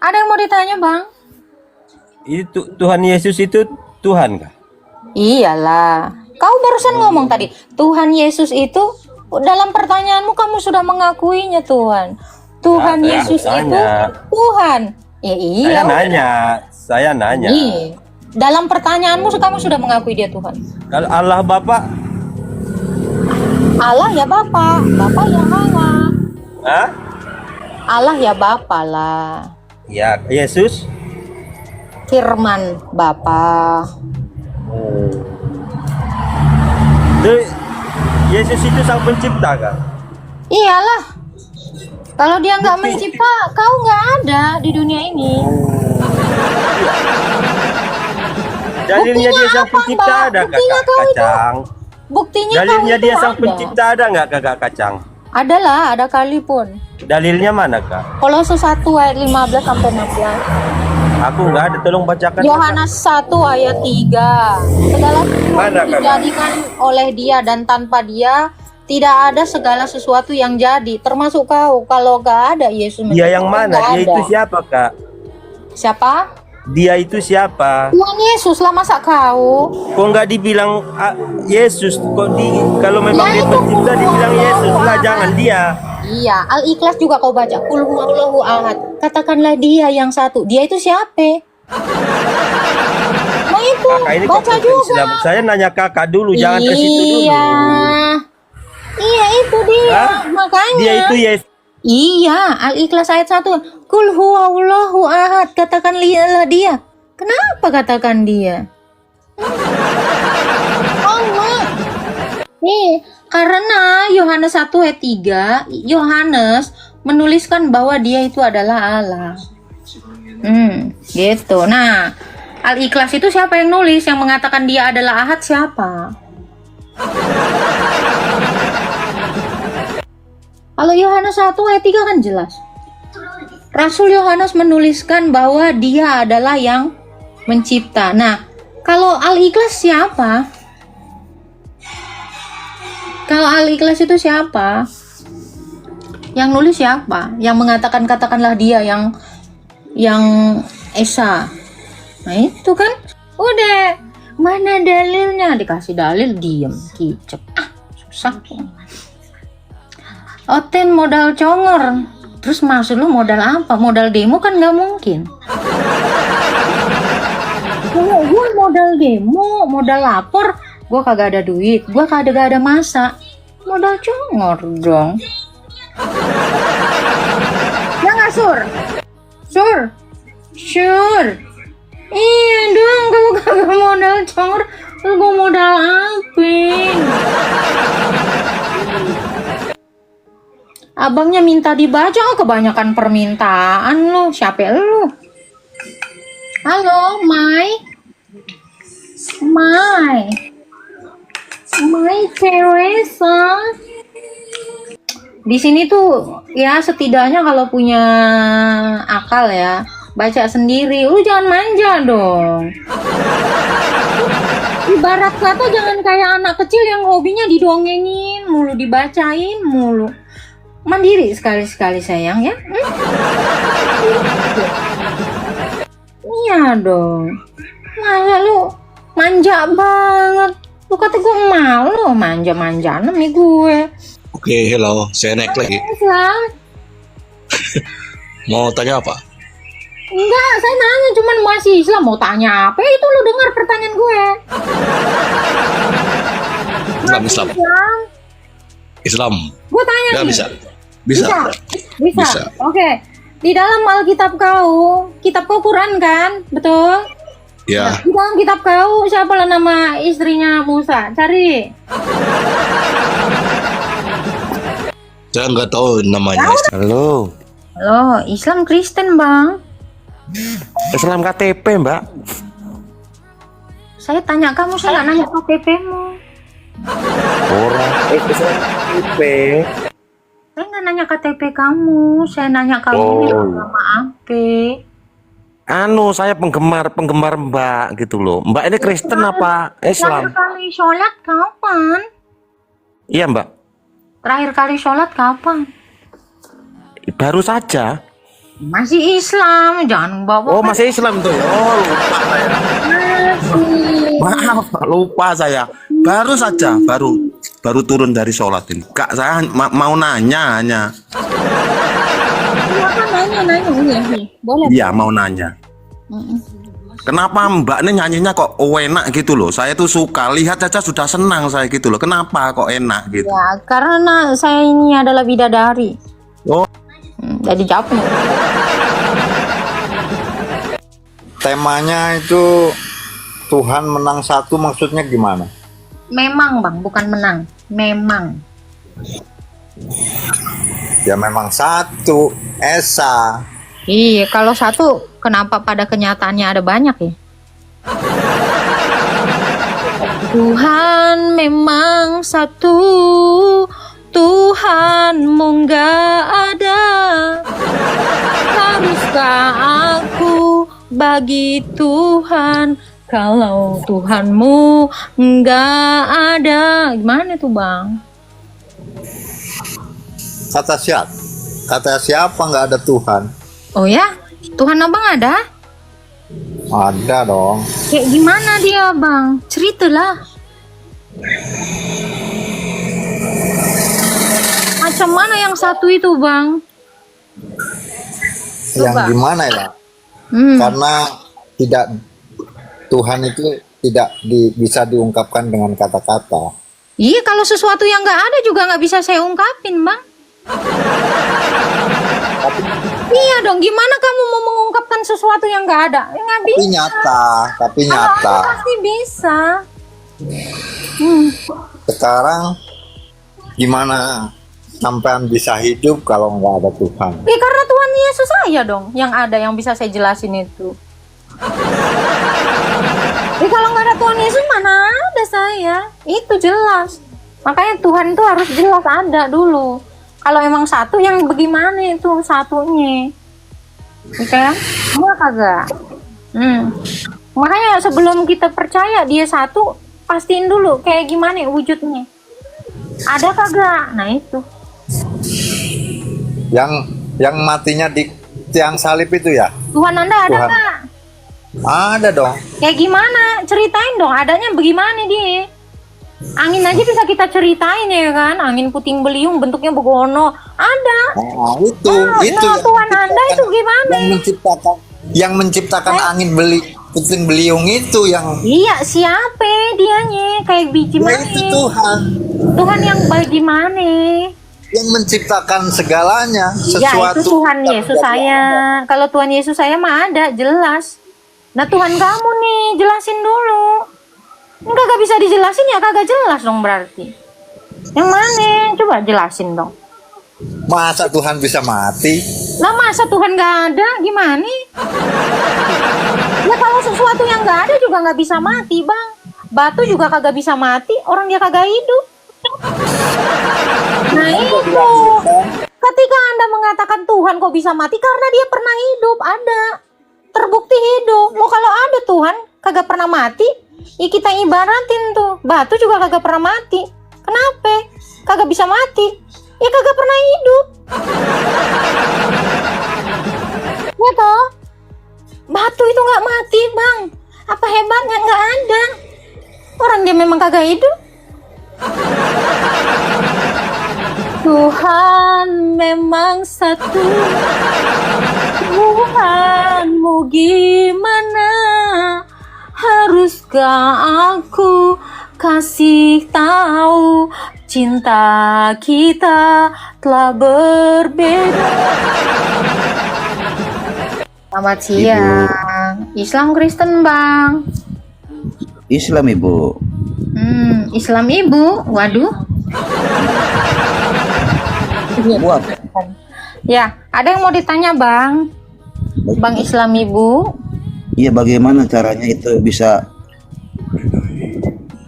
Ada yang mau ditanya, Bang? Itu Tuhan Yesus itu Tuhan kah? Iyalah. Kau barusan ngomong tadi, Tuhan Yesus itu dalam pertanyaanmu kamu sudah mengakuinya Tuhan. Tuhan Saya Yesus itu tanya. Tuhan. Ya iya. Saya nanya. Iya. Dalam pertanyaanmu kamu sudah mengakui dia Tuhan. Kalau Allah Bapa, Allah ya Bapa, Bapa ya Allah. Hah? Allah ya Bapa lah. Ya, Yesus. Firman Bapa. Itu Yesus itu sang pencipta kan? Iyalah. Kalau dia nggak mencipta, kau nggak ada di dunia ini. Dalilnya dia sang apa, pencipta Mbak? ada Buktinya kakak kau itu- kacang. Buktinya Dalilnya kau itu dia sang ada. pencipta ada nggak kakak kacang? Adalah, ada kali pun. Dalilnya mana kak? Kolose 1 ayat 15 sampai 16. Aku nggak ada, tolong bacakan. Yohanes 1 ayat 3. Segala sesuatu Mana, Kak? dijadikan oleh Dia dan tanpa Dia tidak ada segala sesuatu yang jadi, termasuk kau. Kalau nggak ada Yesus, Dia yang mana? nggak Dia ada. itu siapa kak? Siapa? Dia itu siapa? Tuhan Yesus lah, masa kau? Kok nggak dibilang Yesus? Kalau memang Ya, dia itu pencipta dibilang Yesus lah, jangan dia. Iya, Al-Ikhlas juga kau baca. Qul huwallahu ahad. Katakanlah Dia yang satu. Dia itu siapa? Nah itu, Kakak ini kok baca ke juga. Islam. Saya nanya kakak dulu, jangan ke situ dulu. Iya. Iya itu dia. Hah? Makanya. Dia itu Yesus. Iya, Al-Ikhlas ayat 1. Qul huwallahu ahad. Katakanlah Dia. Kenapa katakan Dia? Allah. Nih, karena Yohanes 1 ayat 3, Yohanes menuliskan bahwa Dia itu adalah Allah. Gitu. Nah, Al-Ikhlas itu siapa yang nulis? Yang mengatakan Dia adalah Ahad siapa? Kalau Yohanes 1 ayat 3 kan jelas. Rasul Yohanes menuliskan bahwa Dia adalah yang mencipta. Nah, kalau Al-Ikhlas siapa? Kalau Al-Ikhlas itu siapa? Yang nulis siapa? Yang mengatakan katakanlah Dia yang Esa. Nah, itu kan udah. Mana dalilnya? Dikasih dalil diem, kicep. Susah. Oten modal congor. Terus maksud lu modal apa? Modal demo kan nggak mungkin. Gue modal demo, modal lapor, gue kagak ada duit, gue kagak ada masa. Modal congor dong. Ya nggak, Sur? Sur. Iya dong, kalau kagak modal congor, lu gue modal apa? Abangnya minta dibaca, kebanyakan permintaan lu. Siapa lu? Halo, Mai Teresa. Di sini tuh ya setidaknya kalau punya akal ya, baca sendiri. Lu jangan manja dong. Ibarat kata jangan kayak anak kecil yang hobinya didongengin mulu, dibacain mulu. Mandiri sekali-sekali sayang ya. Iya dong. Masa lu manja banget. Lu kata gue malu manja-manjaan nih gue. Oke, hello, saya naik lagi. Islam. Mau tanya apa? Enggak, saya nanya cuman masih Islam. Mau tanya apa? Itu lu dengar pertanyaan gue. Islam. Islam. Gue tanya Ya nih. bisa. Bisa. Oke. Di dalam Alkitab kitab kau Quran kan? Betul? Ya, Di dalam kitab kau siapa lah nama istrinya Musa? Cari. saya nggak tahu namanya. Halo, Halo, Islam Kristen, Bang. Islam KTP mbak. Saya tanya kamu, saya nggak nanya KTP-mu. Orang Islam KTP. Saya nggak nanya KTP kamu, saya nanya kamu Oh. nama apa? Anu, saya penggemar mbak gitu loh. Mbak ini Kristen apa Islam? Terakhir kali sholat kapan? Iya mbak. Terakhir kali sholat kapan? Baru saja. Masih Islam, jangan bawa. Oh, masih Islam tuh ya. Oh, lupa saya. Maaf, lupa saya. Baru saja, baru turun dari sholat ini. Kak, saya mau nanya hanya. Silakan nanya, iya. Boleh. Iya, mau nanya. Kenapa Mbak ini nyanyinya kok enak gitu loh? Saya tuh suka, lihat saja sudah senang saya gitu loh. Kenapa kok enak gitu? Ya, karena saya ini adalah bidadari. Oh, Jadi jawab. Temanya itu Tuhan menang satu, maksudnya gimana? Memang bang, bukan menang. Memang. Ya memang satu, Esa. Iya, kalau satu, kenapa pada kenyataannya ada banyak ya? Tuhan memang satu, Tuhanmu nggak ada. Haruskah aku bagi Tuhan kalau Tuhanmu nggak ada? Gimana tuh bang? Kata siapa? Kata siapa nggak ada Tuhan? Oh ya, Tuhan abang ada? Ada dong. Kayak gimana dia bang? Ceritalah. Macam mana yang satu itu bang? Yang Coba. gimana ya? Hmm. Karena tidak, Tuhan itu tidak bisa diungkapkan dengan kata-kata. Iya, kalau sesuatu yang nggak ada juga nggak bisa saya ungkapin bang. Iya dong, gimana kamu mau mengungkapkan sesuatu yang nggak ada? Nggak bisa. Tapi Kalau nyata. ada pasti bisa. Sekarang gimana sampean bisa hidup kalau nggak ada Tuhan? Ya karena Tuhan Yesus saya dong yang ada, yang bisa saya jelasin itu. Kalau nggak ada Tuhan Yesus mana ada saya? Itu jelas. Makanya Tuhan itu harus jelas ada dulu. Kalau emang satu, yang bagaimana itu satunya? Oke? Enggak kagak. Makanya sebelum kita percaya dia satu, pastiin dulu kayak gimana wujudnya. Ada kagak? Nah itu. Yang matinya di tiang salib itu ya? Tuhan Anda ada Tuhan. nggak? Ada dong. Kayak gimana? Ceritain dong, adanya bagaimana dia? Angin aja bisa kita ceritain ya kan? Angin puting beliung bentuknya begono. Ada. Nah, itu Nah, yang Tuhan Anda itu gimana? Yang menciptakan angin puting beliung itu yang Iya, siapa dianya? Kayak biji ya mana? itu Tuhan Tuhan yang bagaimana? yang menciptakan segalanya, Ya sesuatu. itu Tuhan Yesus saya. Kalau Tuhan Yesus saya mah ada, jelas. Nah Tuhan kamu nih, jelasin dulu. Enggak, gak bisa dijelasin ya kagak jelas dong berarti. Yang mana? Coba jelasin dong. Masa Tuhan bisa mati? Lah masa Tuhan gak ada? Gimana? Ya kalau sesuatu yang gak ada juga gak bisa mati bang. Batu juga kagak bisa mati, orang dia kagak hidup. Nah itu. Ketika Anda mengatakan Tuhan kok bisa mati, karena dia pernah hidup, ada. Terbukti hidup. Lo kalau ada Tuhan kagak pernah mati, ya kita ibaratin tuh. Batu juga kagak pernah mati. Kenapa? Kagak bisa mati. Ya kagak pernah hidup. Ya toh? Batu itu nggak mati bang. Apa hebatnya? Nggak ada. Orang dia memang kagak hidup. Tuhan memang satu. Tuhanmu gimana? Haruskah aku kasih tahu cinta kita telah berbeda? Selamat siang. Islam Kristen bang. Islam Ibu. Islam ibu. Waduh. Buat. Ya, ada yang mau ditanya bang. Bang Islam ibu. Iya, bagaimana caranya itu bisa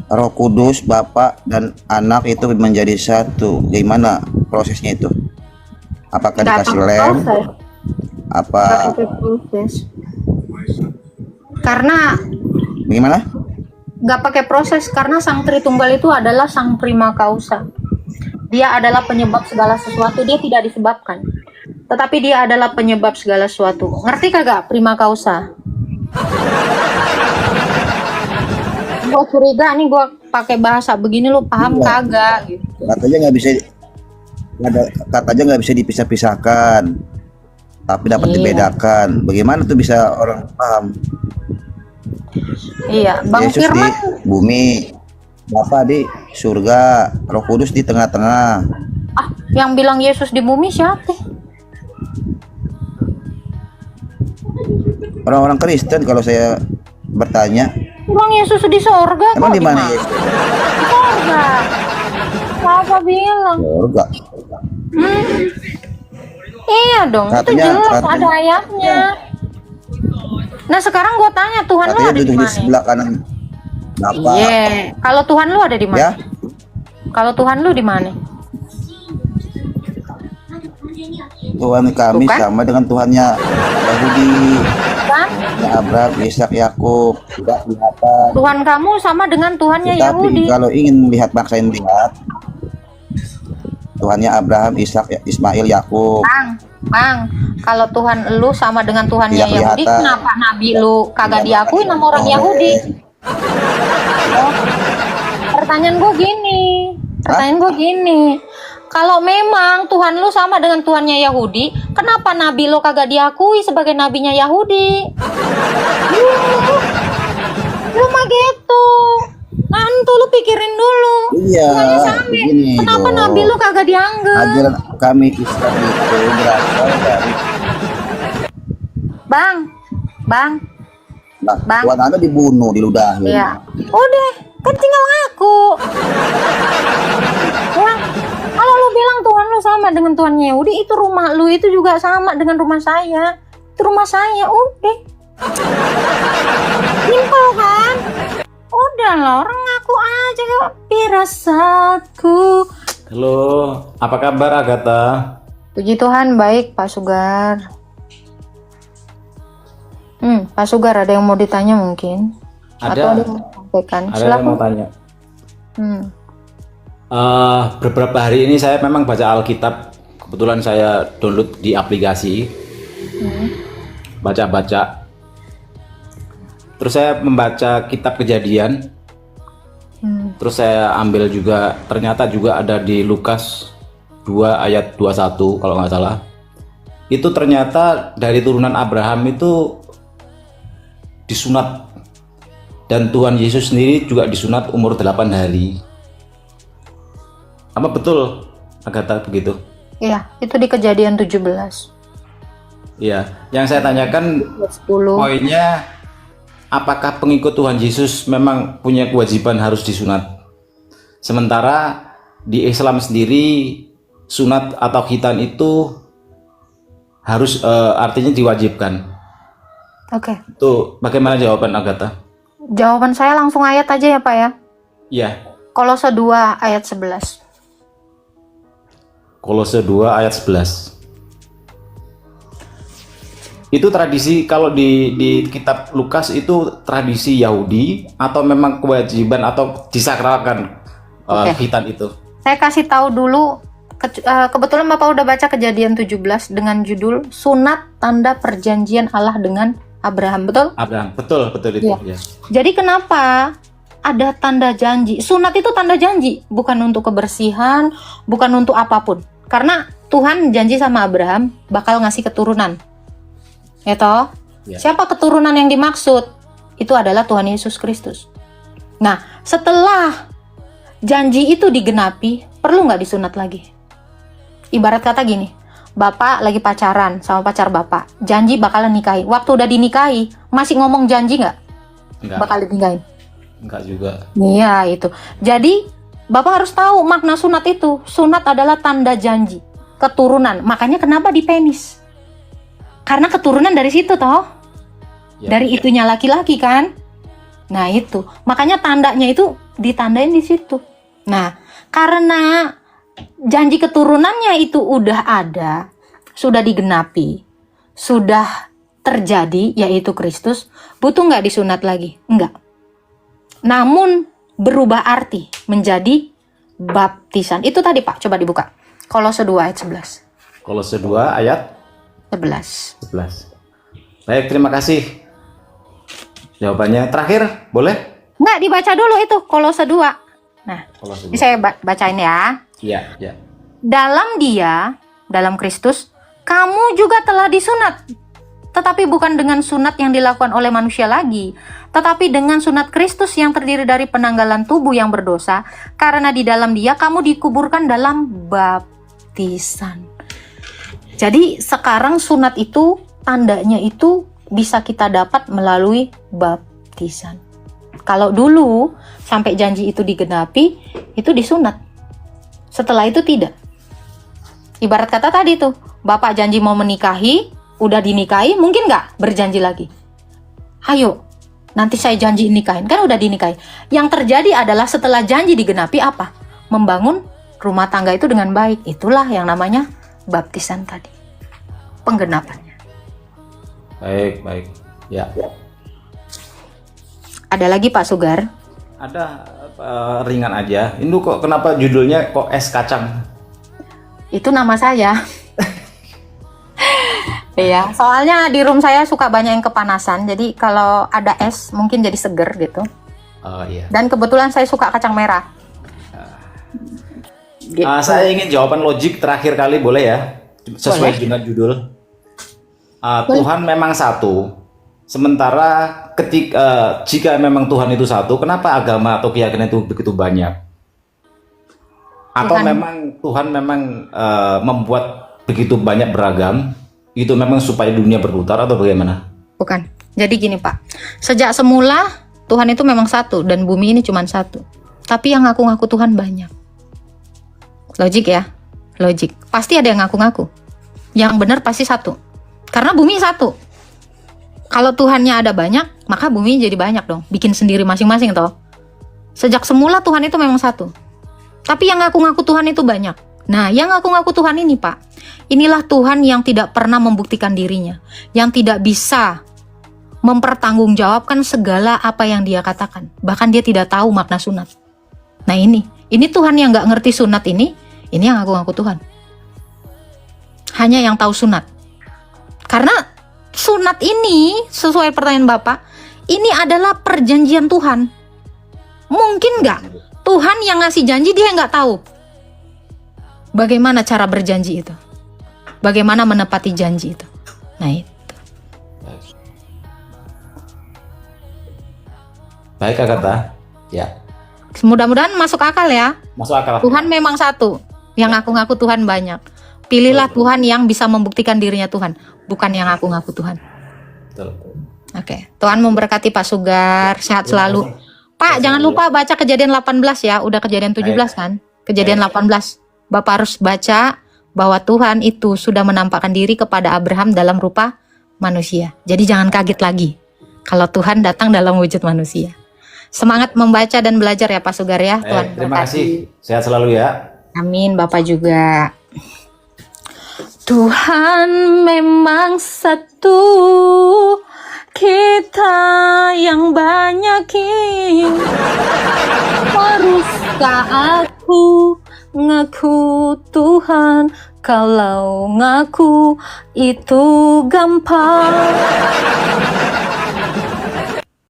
Roh Kudus, Bapak dan Anak itu menjadi satu? Gimana prosesnya itu? Apakah Nggak dikasih pakai lem? proses. Apa? Nggak pakai proses. Karena Bagaimana? nggak pakai proses karena Sang Tritunggal itu adalah Sang Prima Causa. Dia adalah penyebab segala sesuatu. Dia tidak disebabkan, tetapi dia adalah penyebab segala sesuatu. Ngerti kagak prima causa? Gua curiga nih gua pakai bahasa begini lu paham Iya. kagak gitu. Katanya nggak bisa dipisah-pisahkan, tapi dapat Iya. dibedakan. Bagaimana tuh bisa orang paham? Iya, Bang Yesus di Firman. bumi, Bapa di surga, Roh Kudus di tengah-tengah. Ah, yang bilang Yesus di bumi siapa? Orang-orang Kristen kalau saya bertanya, Bang Yesus di sorga. emang kok, di mana Yesus? Di sorga. Siapa bilang? Surga. Iya dong, itu jelas ada ayatnya. Nah sekarang gua tanya, Tuhan lu Katanya ada di duduk di mana? sebelah kanan Bapa. Iya. Kalau Tuhan lu ada di mana? Ya, Kalau Tuhan lu di mana? Tuhan kami Bukan? sama dengan Tuhannya Yahudi, Kan? ya Abraham, Ishak, Yakub. Tidak kelihatan. Tuhan kamu sama dengan Tuhannya Tetapi Yahudi. kalau ingin melihat, maksa yang melihat Tuhannya Abraham, Ishak, Ismail, Yakub. Bang, kalau Tuhan lu sama dengan Tuhannya Tidak Yahudi, kelihatan. kenapa nabi lu kagak diakui sama orang Yahudi? Oh, pertanyaan gue gini, kalau memang Tuhan lu sama dengan Tuhannya Yahudi, kenapa nabi lu kagak diakui sebagai nabinya Yahudi? Lu mah gitu. Nanti lu pikirin dulu. Iya, Tuhannya sama. begini Kenapa dong. nabi lu kagak dianggap? Ajaran kami Islam itu berasal dari Bang, Bang. Tuhan Anda dibunuh, diludahin. iya. Udah, kan tinggal ngaku. Ya, kalau lu bilang Tuhan lu sama dengan Tuhannya Yahudi, itu rumah lu itu juga sama dengan rumah saya. Itu rumah saya, udah. Simpel kan? Udah lah, orang ngaku aja kok. Firasatku. Halo, apa kabar Agatha? Puji Tuhan, baik Pak Sugar. Pak Sugar ada yang mau ditanya mungkin? Atau ada yang mau sampaikan? Ada yang mau Silakan. tanya. Hmm. Beberapa hari ini saya memang baca Alkitab. Kebetulan saya download di aplikasi. Baca-baca. Terus saya membaca kitab Kejadian. Terus saya ambil juga, ternyata juga ada di Lukas 2 ayat 21 kalau nggak salah. Itu ternyata dari turunan Abraham itu disunat, dan Tuhan Yesus sendiri juga disunat umur 8 hari. Apa betul Agatha begitu? Iya, itu di Kejadian 17. Iya, yang saya tanyakan 10. poinnya, apakah pengikut Tuhan Yesus memang punya kewajiban harus disunat? Sementara di Islam sendiri sunat atau khitan itu harus artinya diwajibkan. Oke. Tuh, bagaimana jawaban Agatha? Jawaban saya langsung ayat aja ya Pak ya. Iya, Kolose 2 ayat 11. Kolose 2 ayat 11. Itu tradisi, kalau di kitab Lukas itu tradisi Yahudi atau memang kewajiban atau disakralkan Oke. khitan itu? Saya kasih tahu dulu, kebetulan Bapak udah baca Kejadian 17 dengan judul Sunat Tanda Perjanjian Allah dengan Abraham, betul? Abraham, betul itu. Iya. Ya. Jadi kenapa ada tanda janji? Sunat itu tanda janji, bukan untuk kebersihan, bukan untuk apapun. Karena Tuhan janji sama Abraham bakal ngasih keturunan. Ya toh? Ya. Siapa keturunan yang dimaksud? Itu adalah Tuhan Yesus Kristus. Nah, setelah janji itu digenapi, perlu nggak disunat lagi? Ibarat kata gini, Bapak lagi pacaran sama pacar Bapak, janji bakalan nikahi. Waktu udah dinikahi, masih ngomong janji nggak? Enggak, Bakal dinikahin. enggak juga. Iya itu. Jadi Bapak harus tahu makna sunat itu. Sunat adalah tanda janji, keturunan. Makanya kenapa di penis? Karena keturunan dari situ toh. Ya. Dari itunya laki-laki kan. Nah itu. Makanya tandanya itu ditandain di situ. Nah, karena janji keturunannya itu udah ada, sudah digenapi, sudah terjadi, yaitu Kristus, butuh nggak disunat lagi? Enggak. Namun berubah arti menjadi baptisan. Itu tadi Pak, coba dibuka. Kolose 2 ayat 11. Kolose 2 ayat 11. 11. Baik, terima kasih jawabannya. Terakhir, boleh? Enggak, dibaca dulu itu Kolose 2. Nah, Kolose ini saya bacain ya. Iya, ya. Dalam Dia, dalam Kristus, kamu juga telah disunat. Tetapi bukan dengan sunat yang dilakukan oleh manusia lagi, tetapi dengan sunat Kristus yang terdiri dari penanggalan tubuh yang berdosa, karena di dalam Dia kamu dikuburkan dalam baptisan. Jadi sekarang sunat itu, tandanya itu bisa kita dapat melalui baptisan. Kalau dulu sampai janji itu digenapi, itu disunat. Setelah itu tidak. Ibarat kata tadi tuh, bapak janji mau menikahi, udah dinikahi, mungkin nggak berjanji lagi. Ayo, nanti saya janji nikahin, kan udah dinikahi. Yang terjadi adalah setelah janji digenapi apa? Membangun rumah tangga itu dengan baik. Itulah yang namanya baptisan tadi. Penggenapannya. Baik. Ya. Ada lagi Pak Sugar? Ada ringan aja. Ini kok kenapa judulnya kok es kacang? Itu nama saya. Iya, soalnya di room saya suka banyak yang kepanasan. Jadi kalau ada es mungkin jadi seger gitu. Oh iya. Dan kebetulan saya suka kacang merah. Gitu. Saya ingin jawaban logik terakhir kali, boleh ya? Sesuai dengan judul. Tuhan memang satu. Sementara jika memang Tuhan itu satu, kenapa agama atau keyakinan itu begitu banyak? Atau memang Tuhan memang membuat begitu banyak beragam, itu memang supaya dunia berputar atau bagaimana? Bukan. Jadi gini Pak, sejak semula Tuhan itu memang satu dan bumi ini cuma satu. Tapi yang ngaku-ngaku Tuhan banyak. Logik ya? Logik. Pasti ada yang ngaku-ngaku. Yang benar pasti satu. Karena bumi satu. Kalau Tuhannya ada banyak, maka bumi jadi banyak dong. Bikin sendiri masing-masing toh. Sejak semula Tuhan itu memang satu. Tapi yang ngaku-ngaku Tuhan itu banyak. Nah, yang ngaku-ngaku Tuhan ini Pak, inilah Tuhan yang tidak pernah membuktikan dirinya. Yang tidak bisa mempertanggungjawabkan segala apa yang dia katakan. Bahkan dia tidak tahu makna sunat. Nah ini Tuhan yang gak ngerti sunat ini yang ngaku-ngaku Tuhan. Hanya yang tahu sunat. Karena sunat ini, sesuai pertanyaan Bapak, ini adalah perjanjian Tuhan. Mungkin nggak Tuhan yang ngasih janji dia nggak tahu bagaimana cara berjanji itu, bagaimana menepati janji itu. Nah itu. Baik Agatha. Ya. Mudah-mudahan masuk akal ya. Masuk akal. Tuhan memang satu, yang ngaku-ngaku Tuhan banyak. Pilihlah Tuhan yang bisa membuktikan dirinya Tuhan, bukan yang ngaku-ngaku Tuhan. Betul. Oke, Tuhan memberkati Pak Sugar, sehat selalu. Pak, jangan lupa baca Kejadian 18 ya, udah Kejadian 17 kan? Kejadian 18. Bapak harus baca bahwa Tuhan itu sudah menampakkan diri kepada Abraham dalam rupa manusia. Jadi jangan kaget lagi kalau Tuhan datang dalam wujud manusia. Semangat membaca dan belajar ya Pak Sugar ya. Tuhan Terima berkati. kasih. Sehat selalu ya. Amin, Bapak juga. Tuhan memang satu, kita yang banyak ini. Haruskah aku ngaku Tuhan? Kalau ngaku itu gampang.